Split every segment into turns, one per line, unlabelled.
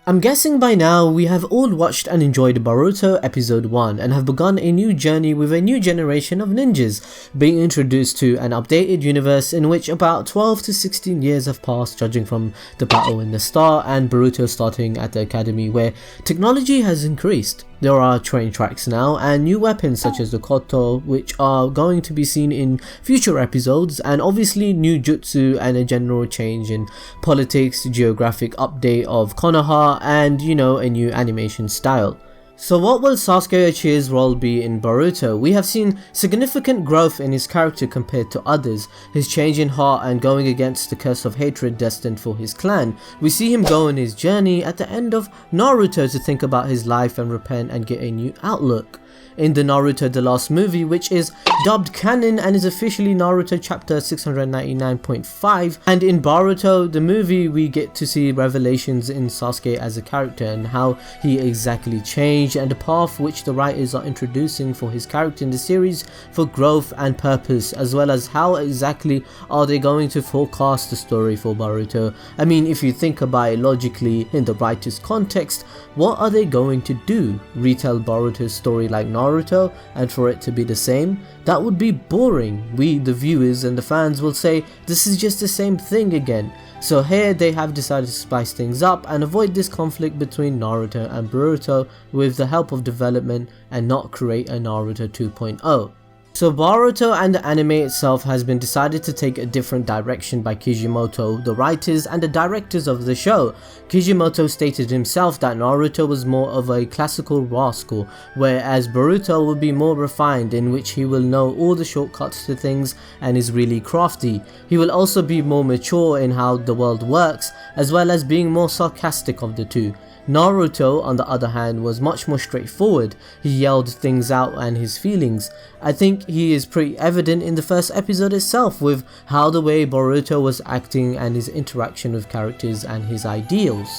I'm guessing by now we have all watched and enjoyed Boruto episode 1 and have begun a new journey with a new generation of ninjas, being introduced to an updated universe in which about 12 to 16 years have passed, judging from the battle in the start and Boruto starting at the academy, where technology has increased. There are train tracks now and new weapons such as the koto, which are going to be seen in future episodes, and obviously new jutsu and a general change in politics, geographic update of Konoha, and a new animation style. So what will Sasuke Uchiha's role be in Boruto? We have seen significant growth in his character compared to others, his change in heart and going against the curse of hatred destined for his clan. We see him go on his journey at the end of Naruto to think about his life and repent and get a new outlook. In the Naruto The Last Movie, which is dubbed canon and is officially Naruto chapter 699.5, and in Boruto the movie we get to see revelations in Sasuke as a character and how he exactly changed, and the path which the writers are introducing for his character in the series for growth and purpose, as well as how exactly are they going to forecast the story for Boruto. I mean, if you think about it logically in the writer's context, what are they going to do? Retell Boruto's story like Naruto and for it to be the same? That would be boring. We, the viewers and the fans, will say this is just the same thing again. So here they have decided to spice things up and avoid this conflict between Naruto and Boruto with the help of development and not create a Naruto 2.0. So Boruto and the anime itself has been decided to take a different direction by Kishimoto, the writers and the directors of the show. Kishimoto stated himself that Naruto was more of a classical rascal, whereas Boruto will be more refined, in which he will know all the shortcuts to things and is really crafty. He will also be more mature in how the world works, as well as being more sarcastic of the two. Naruto, on the other hand, was much more straightforward. He yelled things out and his feelings. I think he is pretty evident in the first episode itself with how the way Boruto was acting and his interaction with characters and his ideals.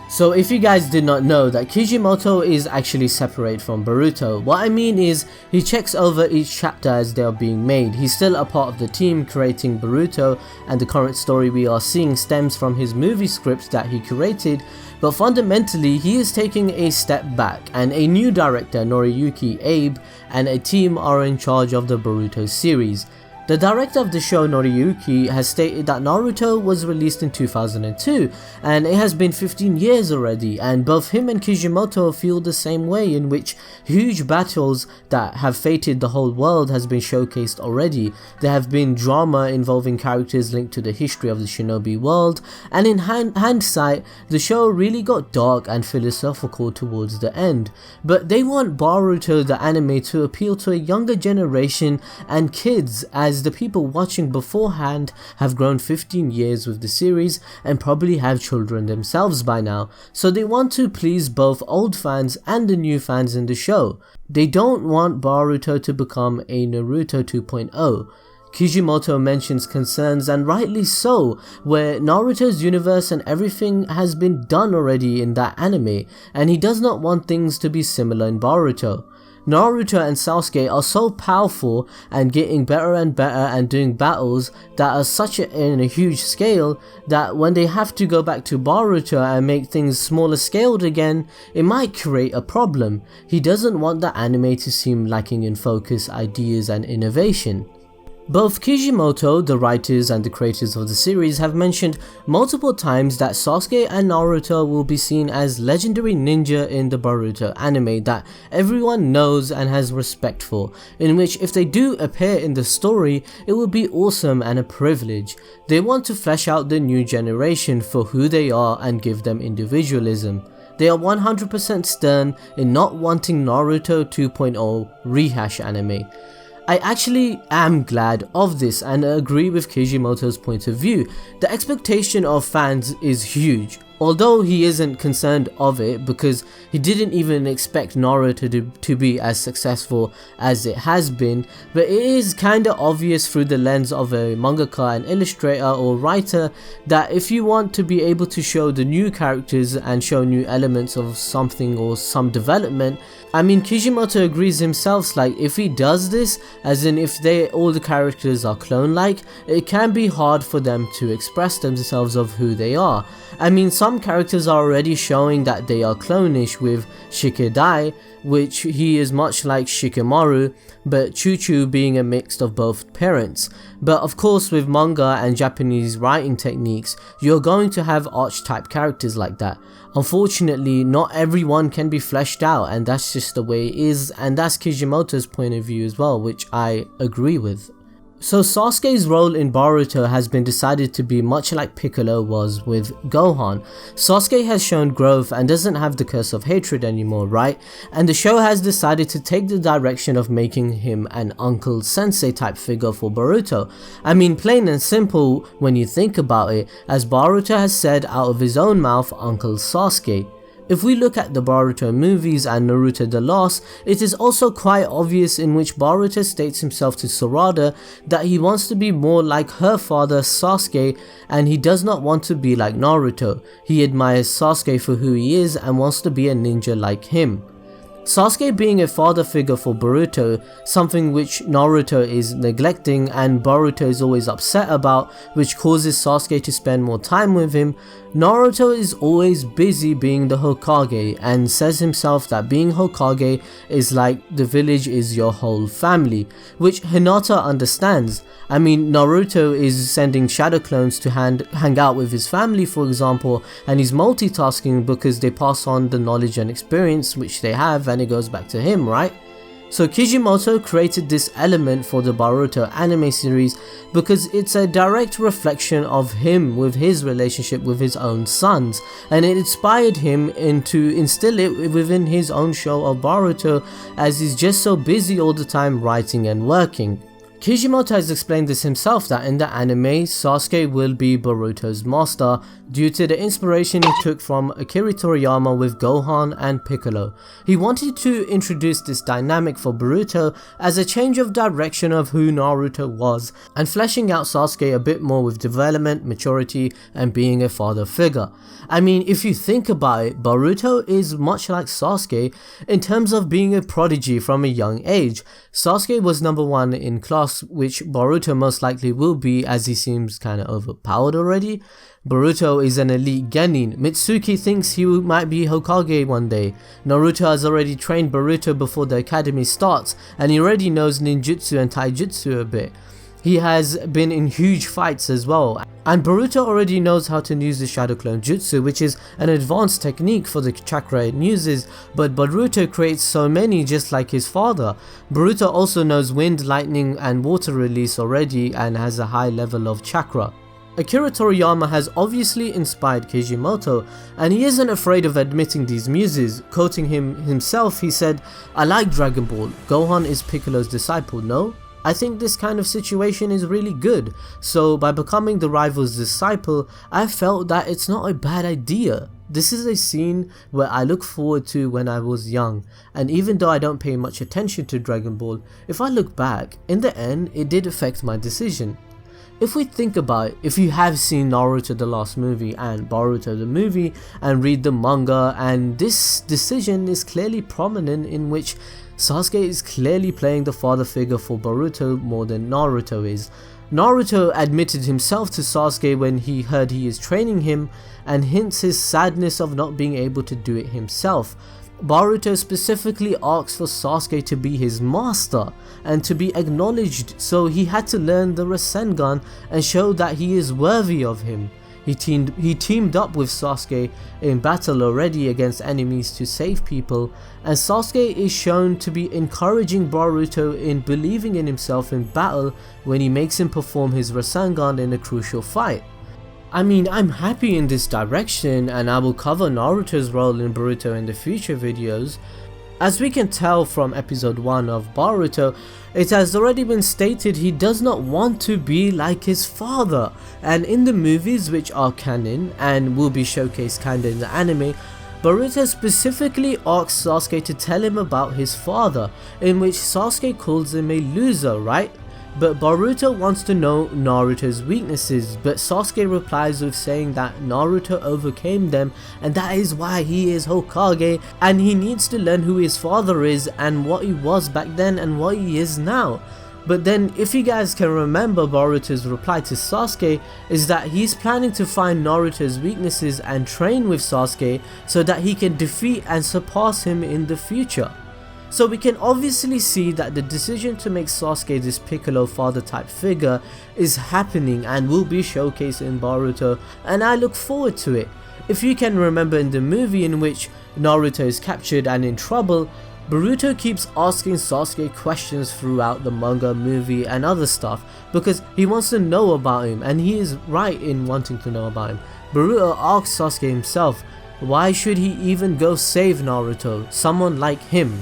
So if you guys did not know that Kishimoto is actually separate from Boruto, what I mean is he checks over each chapter as they are being made. He's still a part of the team creating Boruto, and the current story we are seeing stems from his movie script that he curated, but fundamentally he is taking a step back, and a new director, Noriyuki Abe, and a team are in charge of the Boruto series. The director of the show, Noriyuki, has stated that Naruto was released in 2002 and it has been 15 years already, and both him and Kishimoto feel the same way, in which huge battles that have fated the whole world has been showcased already. There have been drama involving characters linked to the history of the shinobi world, and in hindsight the show really got dark and philosophical towards the end. But they want Boruto the anime to appeal to a younger generation and kids, as the people watching beforehand have grown 15 years with the series and probably have children themselves by now, so they want to please both old fans and the new fans in the show. They don't want Boruto to become a Naruto 2.0. Kishimoto mentions concerns, and rightly so, where Naruto's universe and everything has been done already in that anime, and he does not want things to be similar in Boruto. Naruto and Sasuke are so powerful and getting better and better and doing battles that are such in a huge scale that when they have to go back to Boruto and make things smaller scaled again, it might create a problem. He doesn't want the anime to seem lacking in focus, ideas and innovation. Both Kishimoto, the writers and the creators of the series, have mentioned multiple times that Sasuke and Naruto will be seen as legendary ninja in the Boruto anime that everyone knows and has respect for, in which if they do appear in the story, it will be awesome and a privilege. They want to flesh out the new generation for who they are and give them individualism. They are 100% stern in not wanting Naruto 2.0 rehash anime. I actually am glad of this and agree with Kishimoto's point of view. The expectation of fans is huge, although he isn't concerned of it because he didn't even expect Naruto to be as successful as it has been, but it is kinda obvious through the lens of a mangaka, an illustrator or writer, that if you want to be able to show the new characters and show new elements of something or some development, I mean, Kishimoto agrees himself, like if he does this, as in if all the characters are clone-like, it can be hard for them to express themselves of who they are. I mean, some some characters are already showing that they are clonish, with Shikidai, which he is much like Shikamaru, but Chuchu being a mix of both parents. But of course, with manga and Japanese writing techniques, you're going to have archetype characters like that. Unfortunately, not everyone can be fleshed out, and that's just the way it is, and that's Kishimoto's point of view as well, which I agree with. So Sasuke's role in Boruto has been decided to be much like Piccolo was with Gohan. Sasuke has shown growth and doesn't have the curse of hatred anymore, right? And the show has decided to take the direction of making him an uncle sensei type figure for Boruto. I mean, plain and simple when you think about it, as Boruto has said out of his own mouth, Uncle Sasuke. If we look at the Boruto movies and Naruto the Lost, it is also quite obvious in which Boruto states himself to Sarada that he wants to be more like her father Sasuke, and he does not want to be like Naruto. He admires Sasuke for who he is and wants to be a ninja like him. Sasuke being a father figure for Boruto, something which Naruto is neglecting and Boruto is always upset about, which causes Sasuke to spend more time with him. Naruto is always busy being the Hokage and says himself that being Hokage is like the village is your whole family, which Hinata understands. I mean, Naruto is sending shadow clones to hang out with his family, for example, and he's multitasking because they pass on the knowledge and experience which they have, and it goes back to him, right? So Kishimoto created this element for the Boruto anime series because it's a direct reflection of him with his relationship with his own sons, and it inspired him to instill it within his own show of Boruto, as he's just so busy all the time writing and working. Kishimoto has explained this himself, that in the anime, Sasuke will be Boruto's master due to the inspiration he took from Akira Toriyama with Gohan and Piccolo. He wanted to introduce this dynamic for Boruto as a change of direction of who Naruto was, and fleshing out Sasuke a bit more with development, maturity, and being a father figure. I mean, if you think about it, Boruto is much like Sasuke in terms of being a prodigy from a young age. Sasuke was number 1 in class, which Boruto most likely will be, as he seems kinda overpowered already. Boruto is an elite genin. Mitsuki thinks he might be Hokage one day. Naruto has already trained Boruto before the academy starts, and he already knows ninjutsu and taijutsu a bit. He has been in huge fights as well, and Boruto already knows how to use the Shadow Clone Jutsu, which is an advanced technique for the chakra it uses, but Boruto creates so many just like his father. Boruto also knows wind, lightning and water release already and has a high level of chakra. Akira Toriyama has obviously inspired Kishimoto, and he isn't afraid of admitting these muses. Quoting him himself, he said, "I like Dragon Ball, Gohan is Piccolo's disciple, no? I think this kind of situation is really good, so by becoming the rival's disciple, I felt that it's not a bad idea. This is a scene where I look forward to when I was young, and even though I don't pay much attention to Dragon Ball, if I look back, in the end it did affect my decision." If we think about it, if you have seen Naruto the Last movie and Boruto the movie and read the manga, and this decision is clearly prominent in which Sasuke is clearly playing the father figure for Boruto more than Naruto is. Naruto admitted himself to Sasuke when he heard he is training him, and hints his sadness of not being able to do it himself. Boruto specifically asks for Sasuke to be his master and to be acknowledged, so he had to learn the Rasengan and show that he is worthy of him. He teamed up with Sasuke in battle already against enemies to save people, and Sasuke is shown to be encouraging Boruto in believing in himself in battle when he makes him perform his Rasengan in a crucial fight. I mean, I'm happy in this direction, and I will cover Naruto's role in Boruto in the future videos. As we can tell from episode 1 of Boruto, it has already been stated he does not want to be like his father, and in the movies which are canon and will be showcased kinda in the anime, Boruto specifically asks Sasuke to tell him about his father, in which Sasuke calls him a loser, right? But Boruto wants to know Naruto's weaknesses, but Sasuke replies with saying that Naruto overcame them and that is why he is Hokage, and he needs to learn who his father is and what he was back then and what he is now. But then if you guys can remember, Boruto's reply to Sasuke is that he's planning to find Naruto's weaknesses and train with Sasuke so that he can defeat and surpass him in the future. So we can obviously see that the decision to make Sasuke this Piccolo father type figure is happening and will be showcased in Boruto, and I look forward to it. If you can remember in the movie in which Naruto is captured and in trouble, Boruto keeps asking Sasuke questions throughout the manga, movie and other stuff because he wants to know about him, and he is right in wanting to know about him. Boruto asks Sasuke himself, why should he even go save Naruto, someone like him?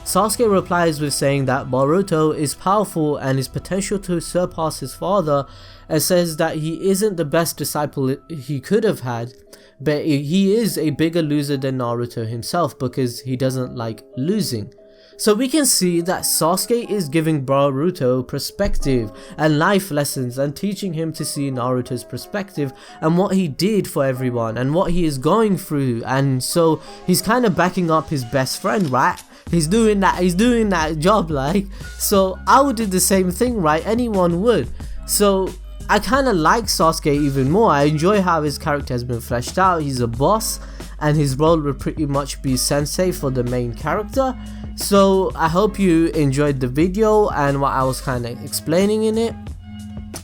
Sasuke replies with saying that Boruto is powerful and his potential to surpass his father, and says that he isn't the best disciple he could have had, but he is a bigger loser than Naruto himself because he doesn't like losing. So we can see that Sasuke is giving Boruto perspective and life lessons and teaching him to see Naruto's perspective and what he did for everyone and what he is going through, and so he's kind of backing up his best friend, right? He's doing that job, like, so I would do the same thing, right? Anyone would. So I kind of like Sasuke even more. I enjoy how his character has been fleshed out. He's a boss and his role will pretty much be sensei for the main character. So I hope you enjoyed the video and what I was kind of explaining in it.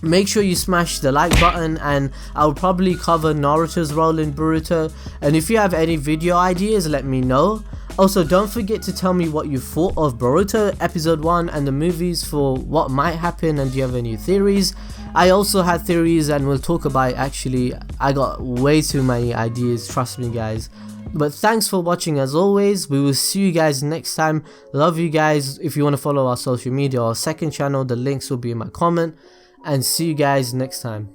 Make sure you smash the like button, and I'll probably cover Naruto's role in Boruto, and if you have any video ideas, let me know. Also, don't forget to tell me what you thought of Boruto episode 1 and the movies for what might happen, and do you have any theories? I also had theories and we'll talk about it. Actually, I got way too many ideas, trust me guys. But thanks for watching as always. We will see you guys next time. Love you guys. If you want to follow our social media or second channel, the links will be in my comment. And see you guys next time.